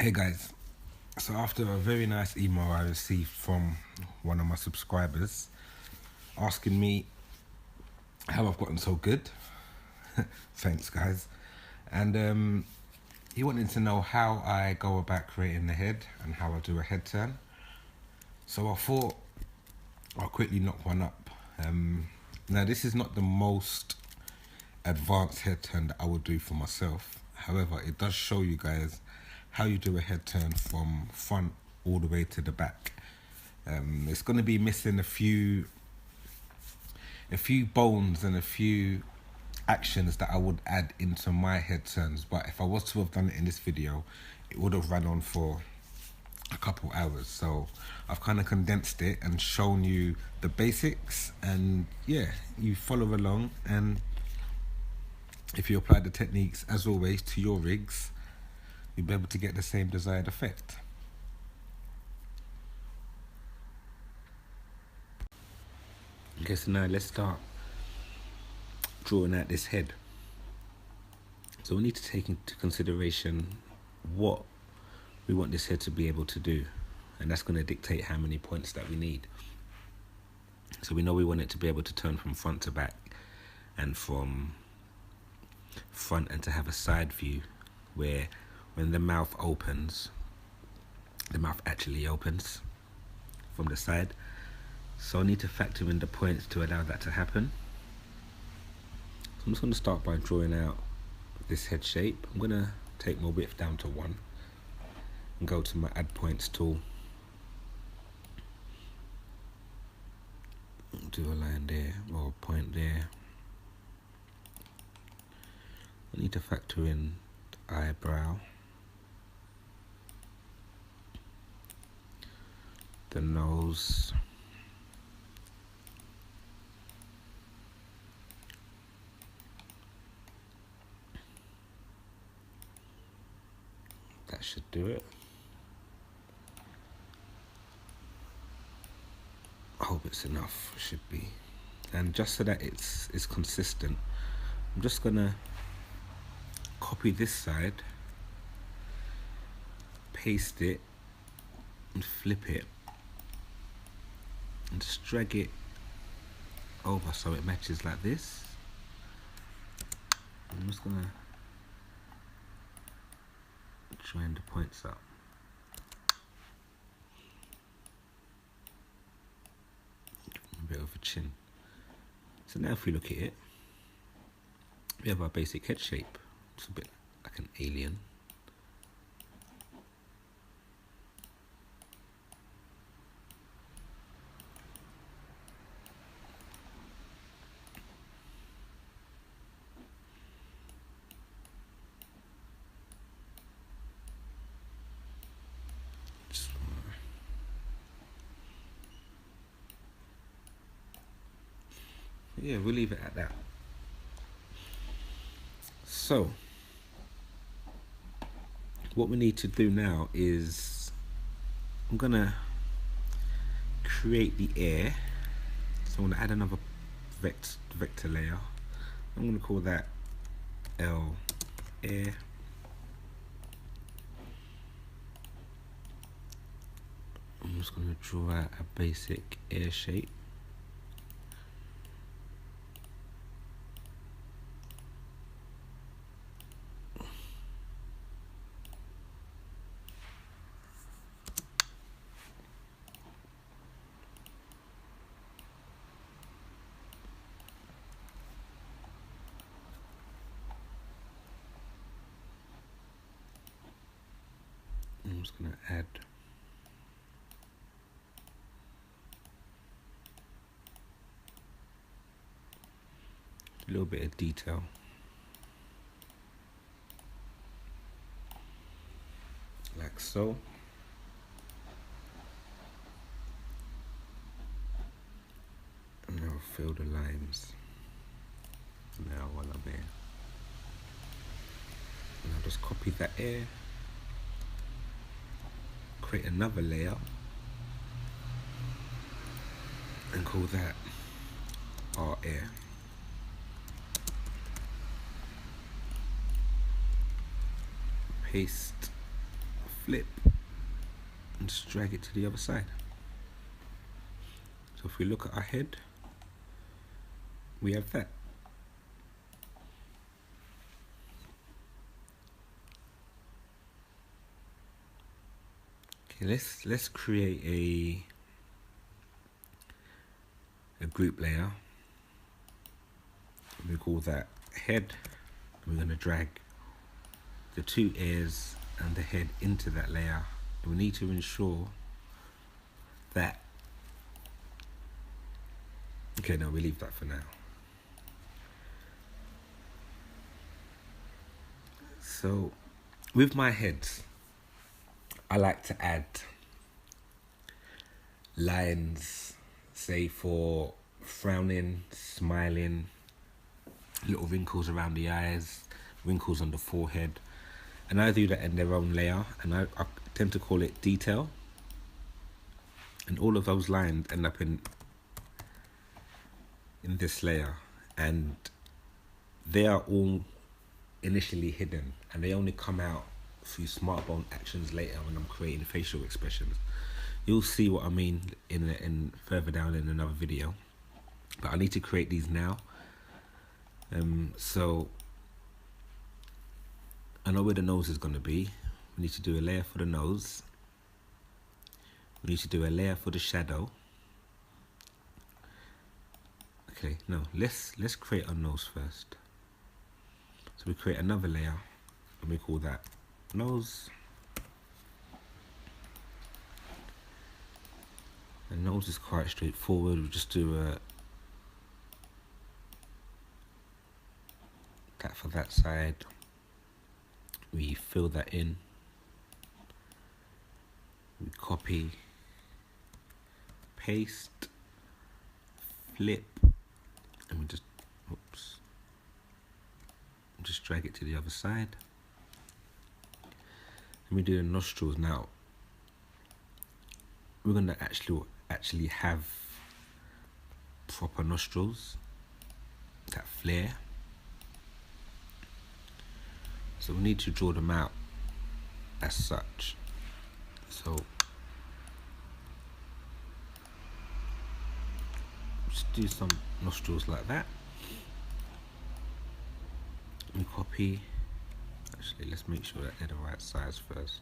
Hey guys, so after a very nice email I received from one of my subscribers asking me how I've gotten so good, thanks guys, and he wanted to know how I go about creating the head and how I do a head turn. So I thought I'll quickly knock one up. Now this is not the most advanced head turn that I would do for myself. However, it does show you guys how you do a head turn from front all the way to the back. It's going to be missing a few bones and a few actions that I would add into my head turns, but if I was to have done it in this video, it would have run on for a couple hours. So I've kind of condensed it and shown you the basics, and yeah, you follow along, and if you apply the techniques as always to your rigs, you'll be able to get the same desired effect. Okay, so now let's start drawing out this head. So we need to take into consideration what we want this head to be able to do, and that's going to dictate how many points that we need. So we know we want it to be able to turn from front to back and from front, and to have a side view where when the mouth opens, the mouth actually opens from the side. So I need to factor in the points to allow that to happen. So I'm just going to start by drawing out this head shape. I'm going to take my width down to 1 and go to my add points tool. Do a line there or a point there. I need to factor in the eyebrow, the nose, that should do it. I hope it's enough, it should be. And just so that it's consistent, I'm just gonna copy this side, paste it, and flip it, and just drag it over so it matches like this. I'm just gonna join the points up. A bit of a chin. So now if we look at it, we have our basic head shape. It's a bit like an alien. Yeah, we'll leave it at that. So what we need to do now is I'm gonna create the air. So I'm gonna add another vector layer. I'm gonna call that L air. I'm just gonna draw out a basic air shape. I'm just going to add a little bit of detail. Like so. And now fill the lines. Now while I'm there. And I'll just copy that air. Create another layer and call that our air. paste, flip and just drag it to the other side. So if we look at our head, we have that. Okay, let's create a group layer. We call that head. We're going to drag the two ears and the head into that layer. And we need to ensure that, okay, no, we leave that for now. So with my heads, I like to add lines, say for frowning, smiling, little wrinkles around the eyes, wrinkles on the forehead, and I do that in their own layer, and I tend to call it detail, and all of those lines end up in this layer, and they are all initially hidden, and they only come out through Smartbone actions later when I'm creating facial expressions. You'll see what I mean in further down in another video, but I need to create these now. So I know where the nose is going to be. We need to do a layer for the nose. We need to do a layer for the shadow. Okay, no, let's create our nose first. So we create another layer and we call that nose. And nose is quite straightforward. We just do that for that side. We fill that in. We copy, paste, flip, and we just drag it to the other side. And we do the nostrils now. We're gonna actually have proper nostrils that flare. So we need to draw them out as such. So just do some nostrils like that. We copy. Actually, let's make sure that they're the right size first.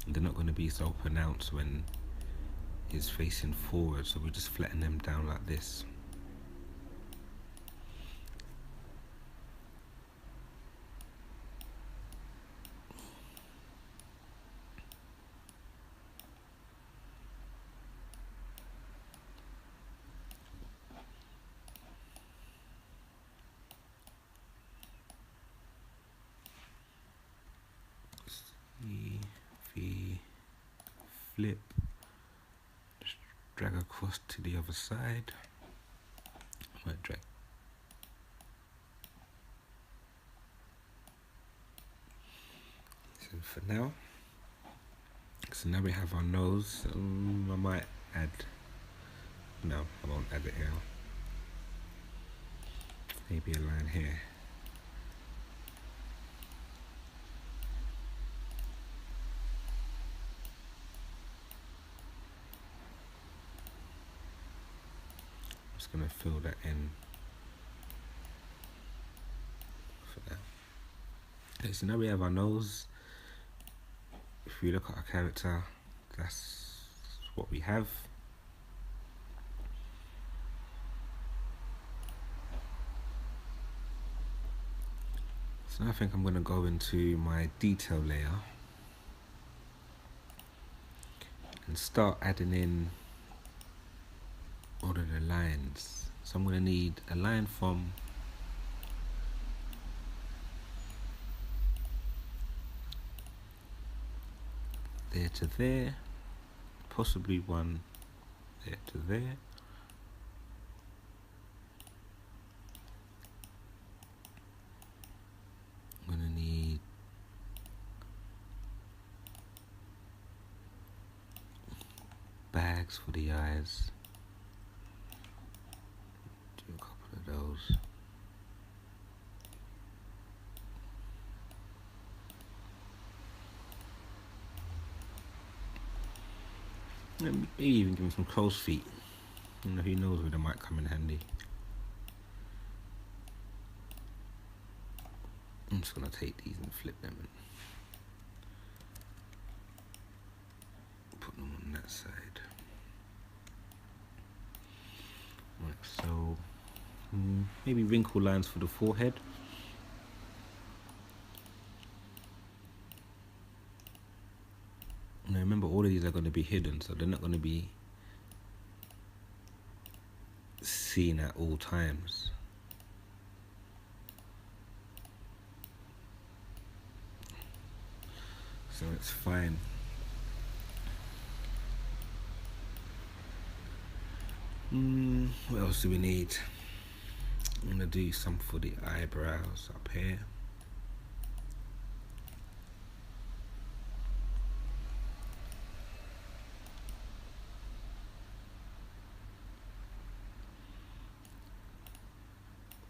They're not going to be so pronounced when it's facing forward, so we just flatten them down like this. Flip, just drag across to the other side. I might drag. So for now, so now we have our nose. I might add. No, I won't add it here. Maybe a line here. Just gonna fill that in for now. Okay, so now we have our nose. If we look at our character, that's what we have. So now I think I'm gonna go into my detail layer and start adding in all of the lines. So I'm going to need a line from there to there, possibly one there to there. I'm going to need bags for the eyes. Do a couple of those. And maybe even give him some crow's feet. You know, who knows where they might come in handy. I'm just gonna take these and flip them and put them on that side. Like so. Maybe wrinkle lines for the forehead. Now remember, all of these are going to be hidden, so they're not going to be seen at all times. So it's fine. What else do we need? I'm going to do some for the eyebrows up here.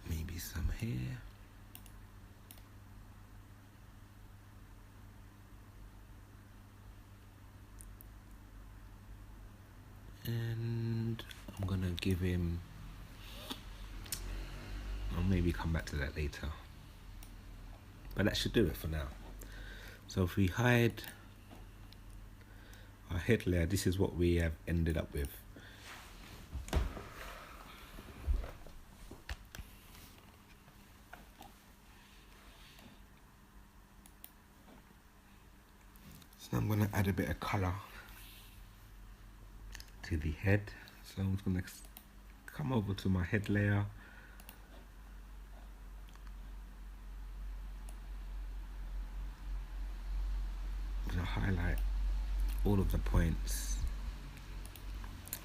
Maybe some here. And I'm going to give him... I'll maybe come back to that later. But that should do it for now. So if we hide our head layer, this is what we have ended up with. So I'm going to add a bit of colour to the head. So I'm just going to come over to my head layer. I'm going to highlight all of the points.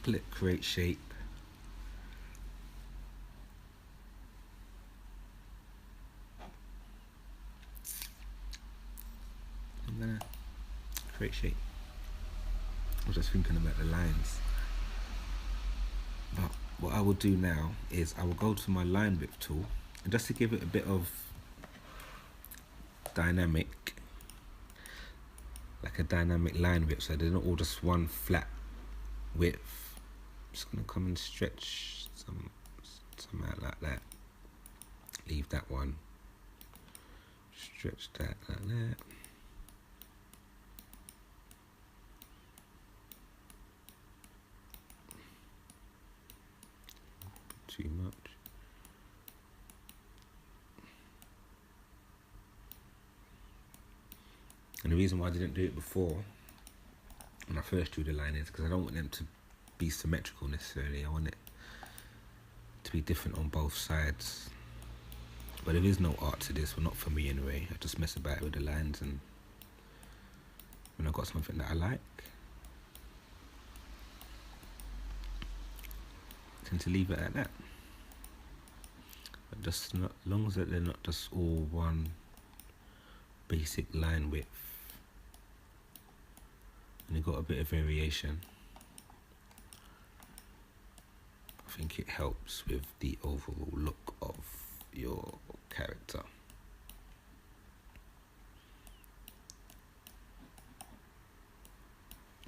Click create shape. I'm going to create shape. I was just thinking about the lines. But what I will do now is I will go to my line width tool, and just to give it a bit of dynamic, like a dynamic line width, so they're not all just one flat width. I'm just gonna come and stretch some out like that. Leave that one. Stretch that like that. Too much. And the reason why I didn't do it before, when I first drew the line, is because I don't want them to be symmetrical necessarily. I want it to be different on both sides. But there is no art to this, well, not for me anyway. I just mess about with the lines, and when I've got something that I like, I tend to leave it at that. But just not, as long as they're not just all one basic line width, and you've got a bit of variation, I think it helps with the overall look of your character.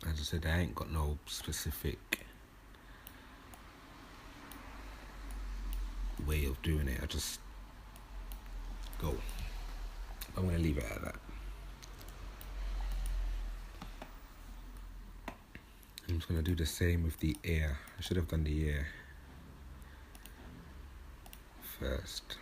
As I said, I ain't got no specific way of doing it. I just go. I'm going to leave it at that. I'm just going to do the same with the ear. I should have done the ear first.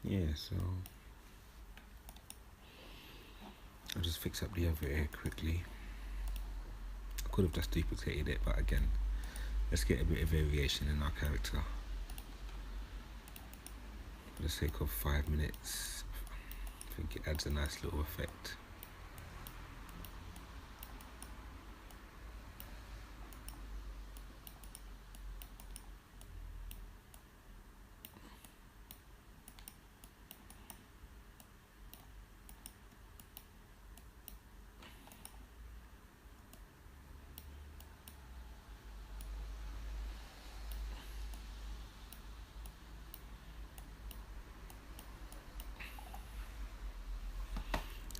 Yeah, so I'll just fix up the other ear quickly. I could have just duplicated it, but again, let's get a bit of variation in our character. For the sake of 5 minutes, I think it adds a nice little effect.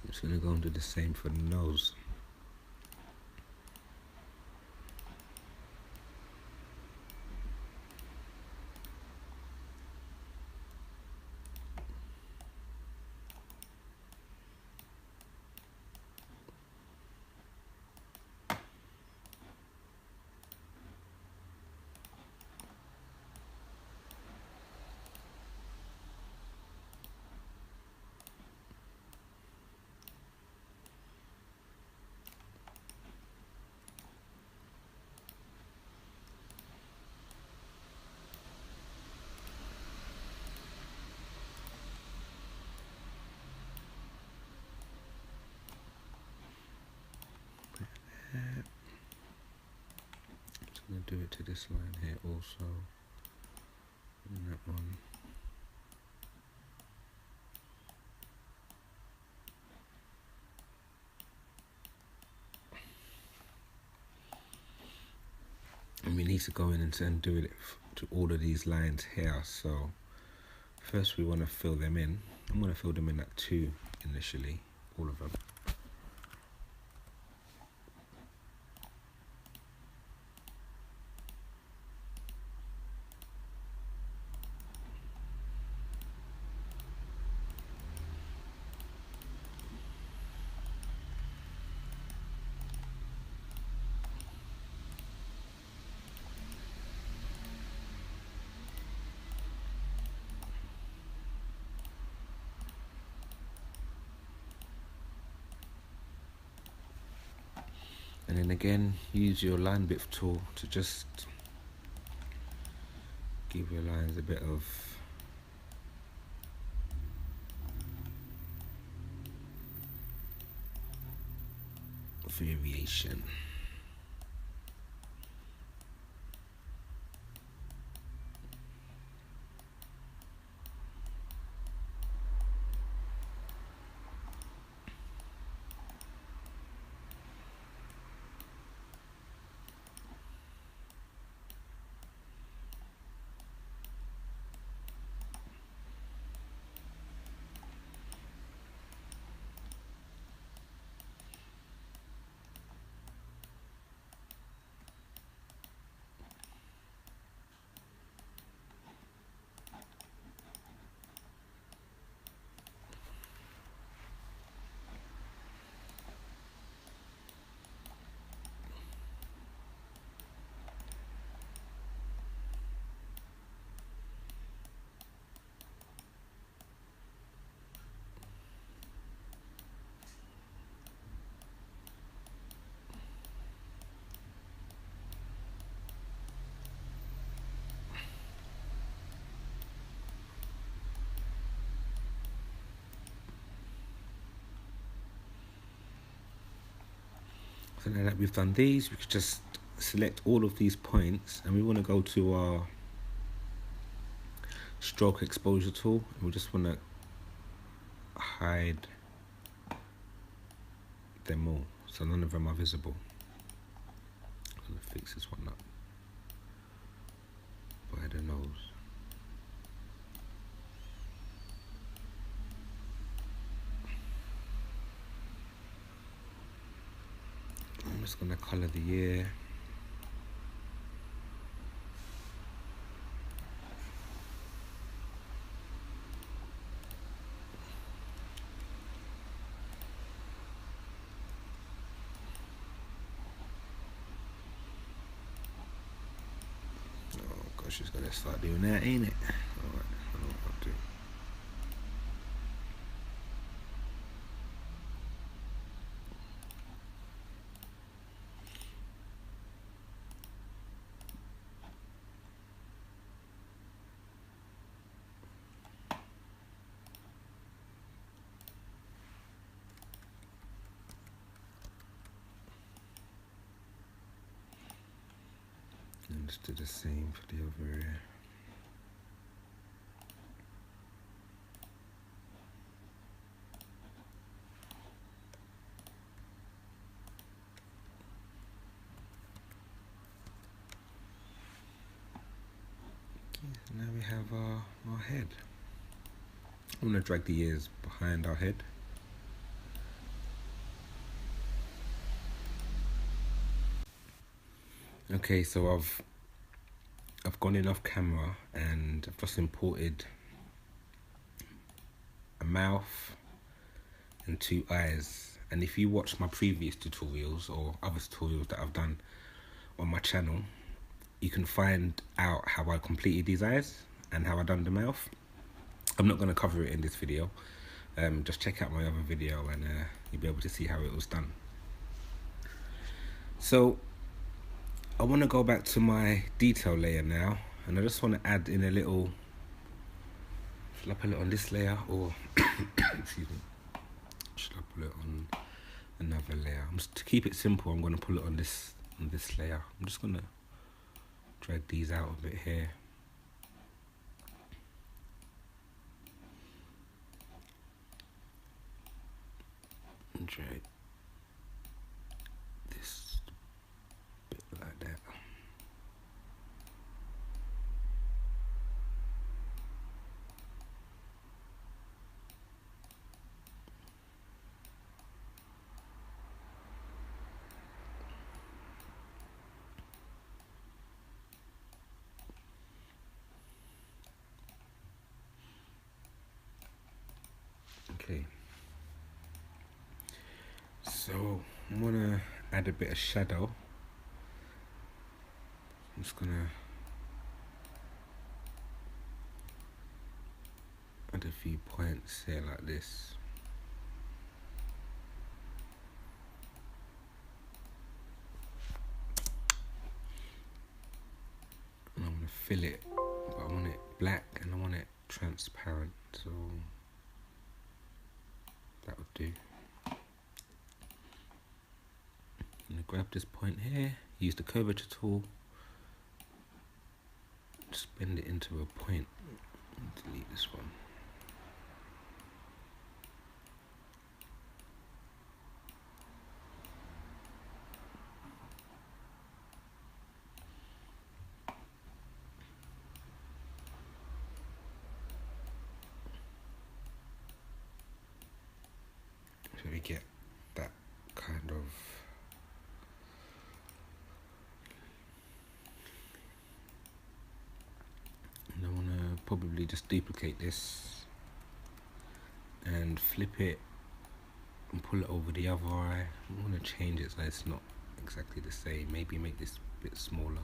I'm just going to go and do the same for the nose. I'm going to do it to this line here also, and that one. And we need to go in and do it to all of these lines here. So first we want to fill them in. I'm going to fill them in at 2 initially, all of them. And then again, use your line width tool to just give your lines a bit of variation. So now that we've done these, we could just select all of these points, and we want to go to our stroke exposure tool, and we just want to hide them all, so none of them are visible. I'm going to fix this one up by the nose. I'm just going to colour the ear. Oh gosh, she's going to start doing that, ain't it? Alright, I know what I'll do. Let's do the same for the other ear. Now we have our head. I'm going to drag the ears behind our head. Okay, so I've gone in off camera and I've just imported a mouth and 2 eyes. And if you watch my previous tutorials or other tutorials that I've done on my channel, you can find out how I completed these eyes and how I done the mouth. I'm not going to cover it in this video. Just check out my other video and you'll be able to see how it was done. So I want to go back to my detail layer now, and I just want to add in a little, should I put it on this layer or excuse me, should I put it on another layer? To keep it simple, I'm going to pull it on this layer. I'm just going to drag these out a bit here. And drag this bit like that. Okay, so I'm gonna add a bit of shadow. I'm just gonna add a few points here like this. And I'm gonna fill it, but I want it black and I want it transparent, so that would do. I'm going to grab this point here, use the curvature tool, just bend it into a point, and delete this one. So we get that kind of and I want to probably just duplicate this and flip it and pull it over the other eye. I want to change it so it's not exactly the same. Maybe make this a bit smaller.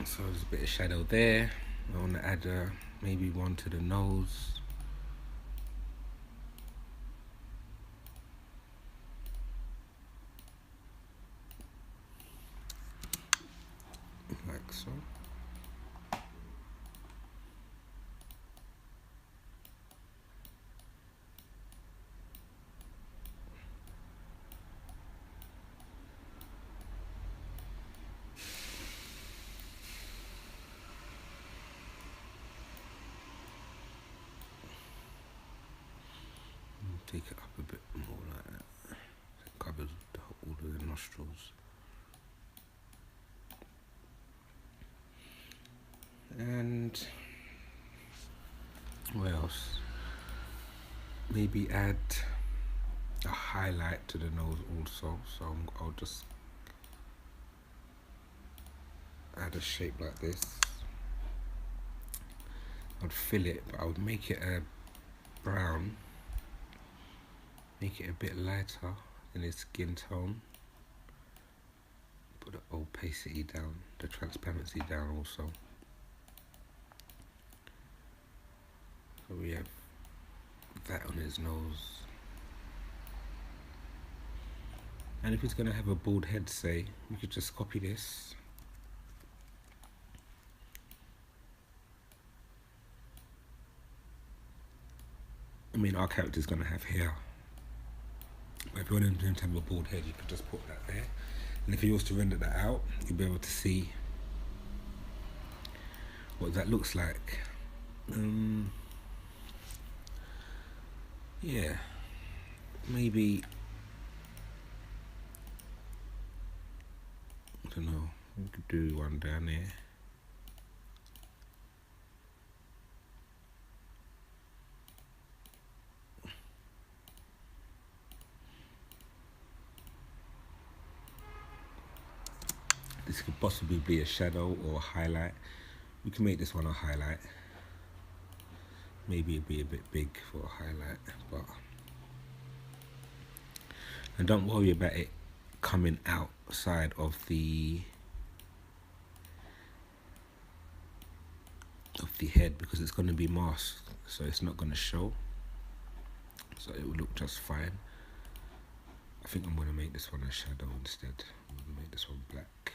So there's a bit of shadow there. I want to add maybe one to the nose. Like so. Take it up a bit more like that. It covers all of the nostrils. And what else? Maybe add a highlight to the nose also. So I'll just add a shape like this. I'd fill it, but I would make it a brown. Make it a bit lighter than its skin tone. Put the opacity down, the transparency down also. So we have that on his nose. And if he's going to have a bald head, say, we could just copy this. I mean, our character's going to have hair. But if you want him to have a bald head, you could just put that there. And if he was to render that out, you'll be able to see what that looks like. Yeah. Maybe, I don't know, we could do one down there. This could possibly be a shadow or a highlight. We can make this one a highlight. Maybe it'd be a bit big for a highlight, but... And don't worry about it coming outside of the head, because it's going to be masked, so it's not going to show. So it will look just fine. I think I'm going to make this one a shadow instead. I'm going to make this one black.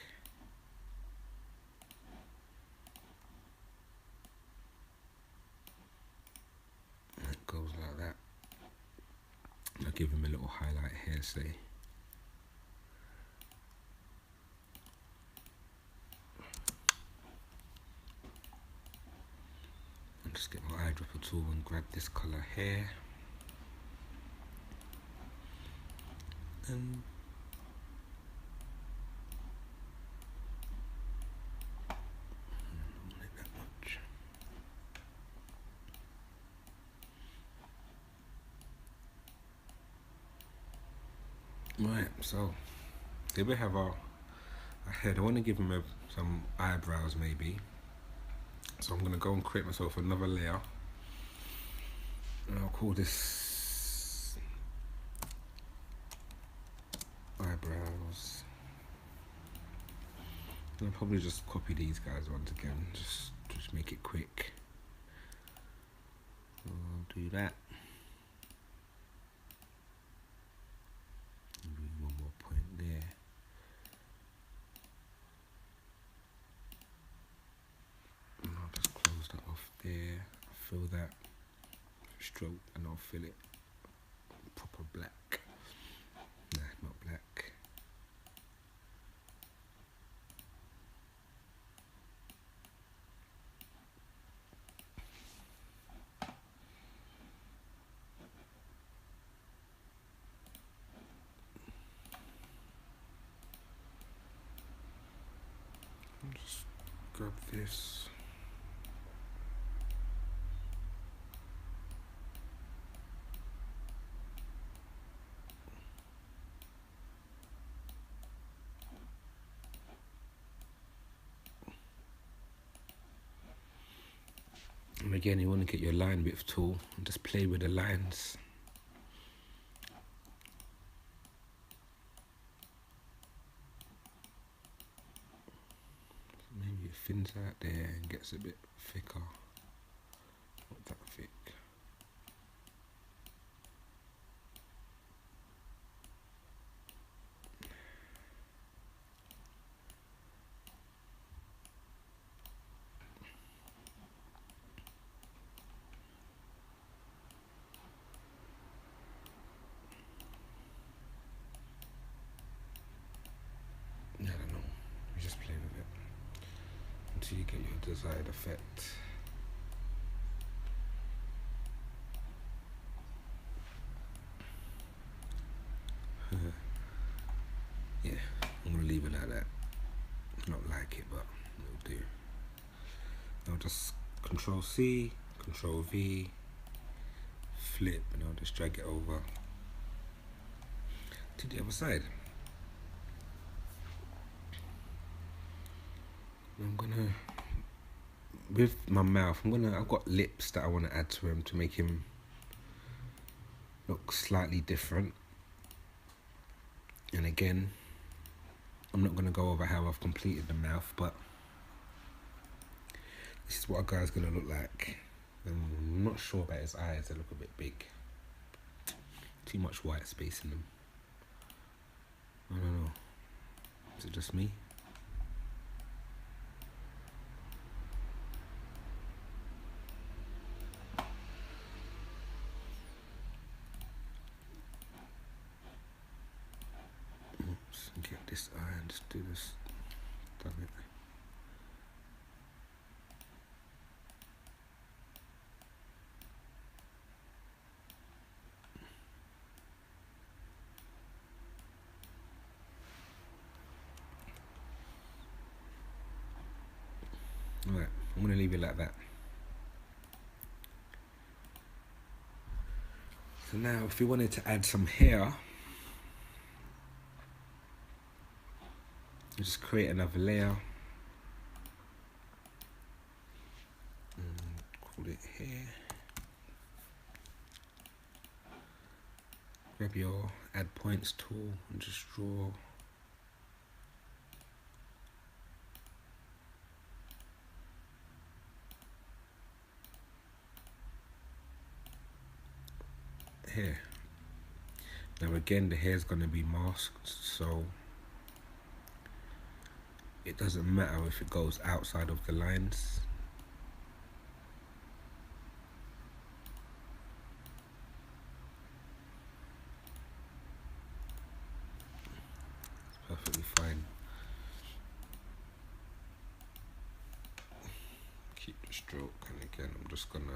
And it goes like that. I'll give him a little highlight here, say. I'll just get my eyedropper tool and grab this colour here. And not that much. Right, so here we have our head. I want to give him some eyebrows maybe. So I'm going to go and create myself another layer. And I'll call this eyebrows. And I'll probably just copy these guys once again, just make it quick. I'll do that. Maybe one more point there. And I'll just close that off there. Fill that stroke and I'll fill it proper black. Nah, not black. Just grab this. And again, you want to get your line width tool and just play with the lines. Maybe it thins out there and gets a bit thicker. Not that thick. I don't know. You just play with it until you get your desired effect. Yeah, I'm gonna leave it like that. I don't like it, but it'll do. I'll just Control C, Control V, flip, and I'll just drag it over to the other side. I'm gonna, with my mouth, I've got lips that I want to add to him to make him look slightly different. And again, I'm not gonna go over how I've completed the mouth, but this is what a guy's gonna look like. I'm not sure about his eyes, they look a bit big. Too much white space in them. I don't know. Is it just me? Oops, get this iron, just do this. Done it. Alright, I'm going to leave it like that. So now if we wanted to add some hair, we just create another layer and call it hair. Grab your add points tool and just draw hair. Now again, the hair is going to be masked, so it doesn't matter if it goes outside of the lines. It's perfectly fine. Keep the stroke, and again I'm just gonna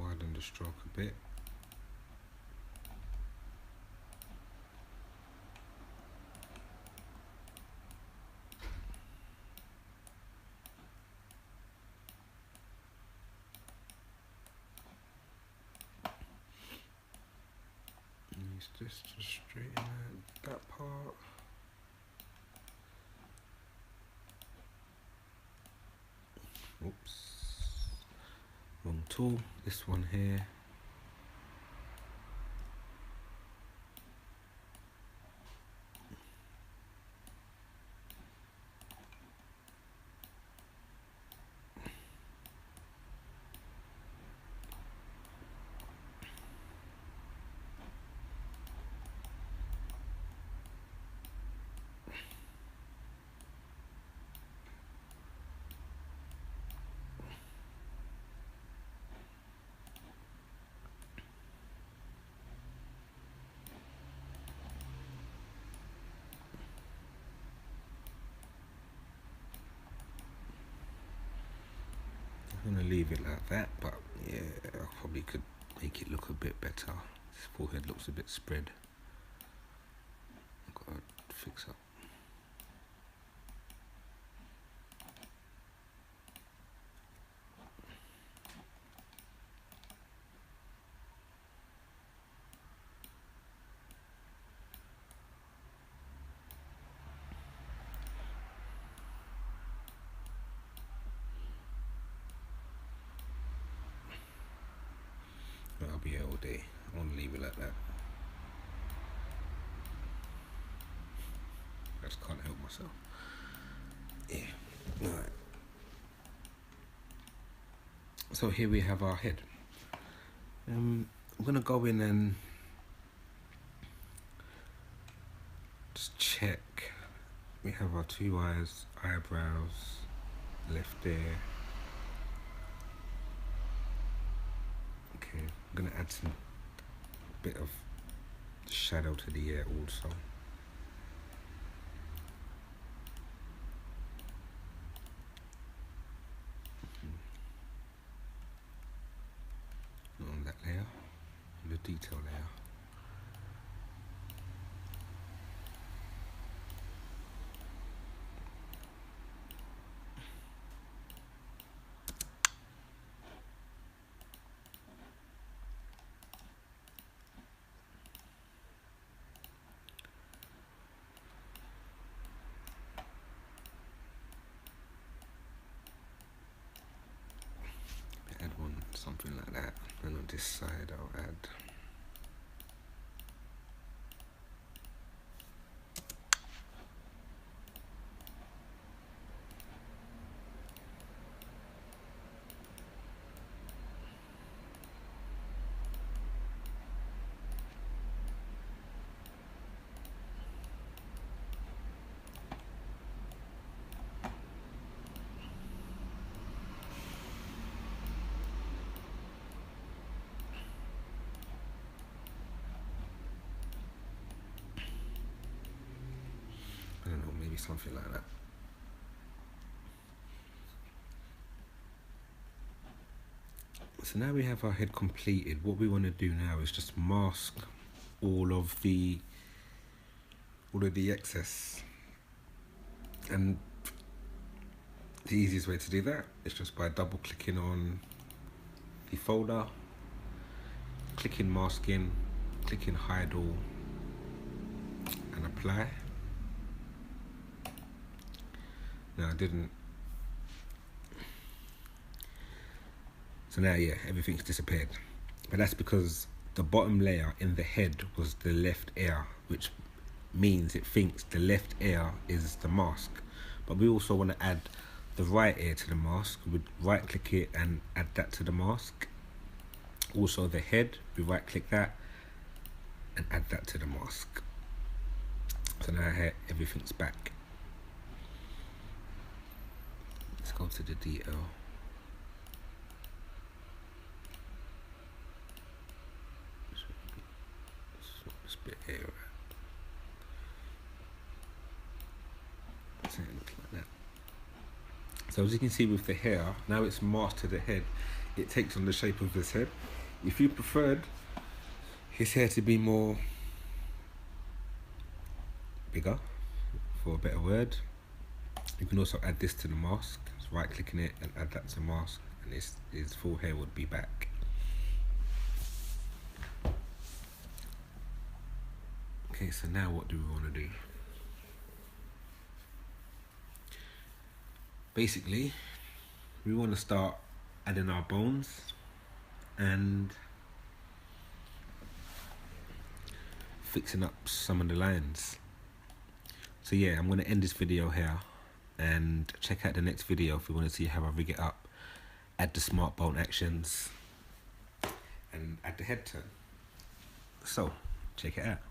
widen the stroke a bit. Use this to straighten out that part. Oops. Wrong tool. This one here. I'm gonna leave it like that, but yeah, I probably could make it look a bit better. This forehead looks a bit spread. I've got to fix up. I'll be here all day. I want to leave it like that. I just can't help myself. Yeah. Alright. So here we have our head. I'm gonna go in and just check. We have our two eyes, eyebrows, left there. Okay, I'm gonna add some bit of shadow to the ear also. On that layer, the detail layer. Add one, something like that, and on this side I'll add something like that. So now we have our head completed. What we want to do now is just mask all of the excess, and the easiest way to do that is just by double clicking on the folder, clicking masking, clicking hide all, and apply. Now I didn't. So now, yeah, everything's disappeared. But that's because the bottom layer in the head was the left ear, which means it thinks the left ear is the mask. But we also want to add the right ear to the mask. We'd right click it and add that to the mask. Also the head, we right click that and add that to the mask. So now here everything's back. Let's go to the detail. This bit here. So it looks like that. So as you can see with the hair, now it's masked to the head. It takes on the shape of his head. If you preferred his hair to be more bigger, for a better word, you can also add this to the mask. Just right clicking it and add that to the mask, and his full hair would be back. Okay, so now what do we want to do? Basically, we want to start adding our bones and fixing up some of the lines. So yeah, I'm going to end this video here and check out the next video if you want to see how I rig it up, add the smart bone actions and add the head turn. So check it out.